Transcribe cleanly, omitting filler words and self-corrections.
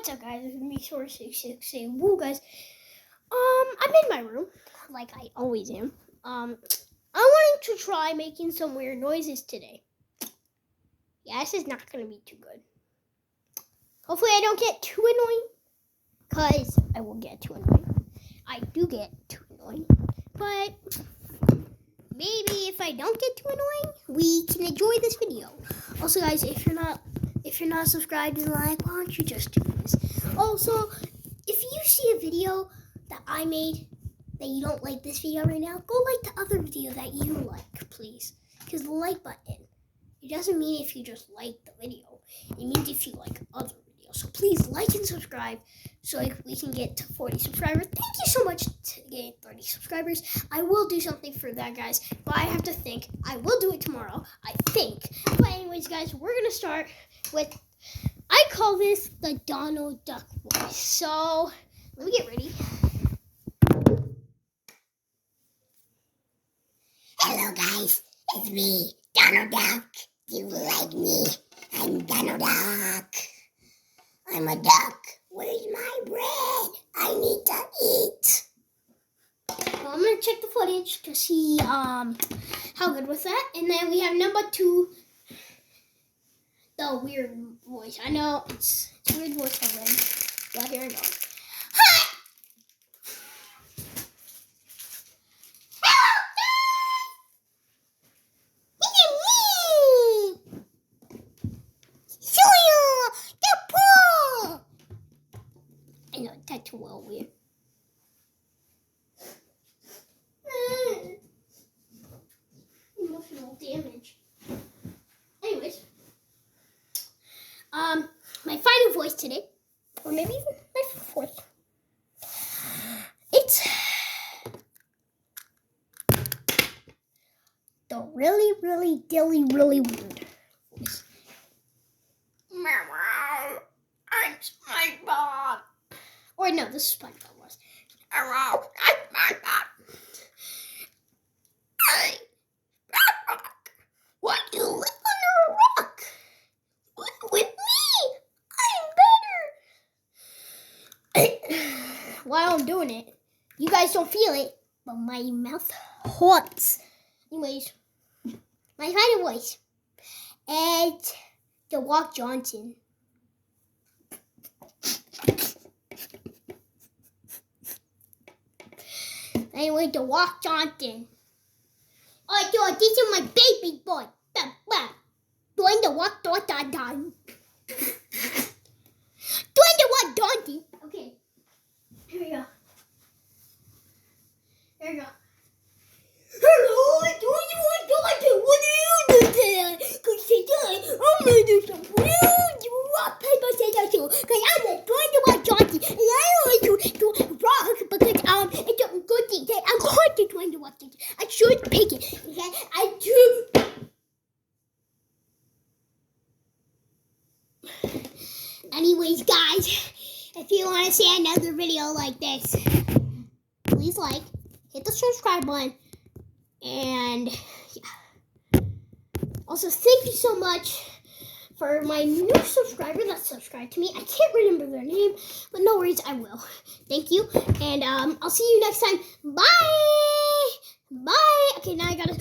What's up, guys? It's me, Sora66 saying, woo, guys. I'm in my room, like I always am. I wanted to try making some weird noises today. Yeah, this is not gonna be too good. Hopefully I don't get too annoying, because I will get too annoying. I do get too annoying, but maybe if I don't get too annoying, we can enjoy this video. Also, guys, if you're not subscribed and like, why don't you just do this? Also, if you see a video that I made that you don't like this video right now, go like the other video that you like, please. Because the like button, it doesn't mean if you just like the video. It means if you like other videos. So please like and subscribe so we can get to 40 subscribers. Thank you so much to get 30 subscribers. I will do something for that, guys. But I have to think. I will do it tomorrow, I think. But anyways, guys, we're going to start with, I call this the Donald Duck voice. So let me get ready. Hello guys, it's me, Donald Duck. Do you like me? I'm Donald Duck. I'm a duck. Where's my bread? I need to eat. Well, I'm going to check the footage to see how good was that. And then we have number 2, the weird voice. I know it's a weird voice already. Yeah, here we go. I know, that's too well weird. Emotional damage. Anyways, my final voice today, or maybe even my fourth, it's the really, really, dilly, really weird voice. I'm SpongeBob. Or no, this is SpongeBob voice. Hello, I'm SpongeBob. What? You live under a rock? With me? I'm better. While I'm doing it, you guys don't feel it, but my mouth hurts. Anyways, my final voice, it's The Rock Johnson. Anyway, The Rock Johnson. Oh, this is my baby boy. Doing The Rock Johnson. Doing The Rock Johnson. Okay. Here we go. Here we go. Hello, I'm doing The Rock Johnson. What are you doing today? Because today, I'm going to do some real rock, paper, scissors, too. Because I'm doing The Rock Johnson. And I like to do rock because it's a good thing. Okay? I'm going to do The Rock Johnson. I should pick it. Okay? I do. Anyways, guys, if you want to see another video like this, please like, hit the subscribe button, and yeah. Also, thank you so much for my new subscriber that subscribed to me. I can't remember their name, but no worries, I will. Thank you, and I'll see you next time. Bye! Bye! Okay, now I gotta...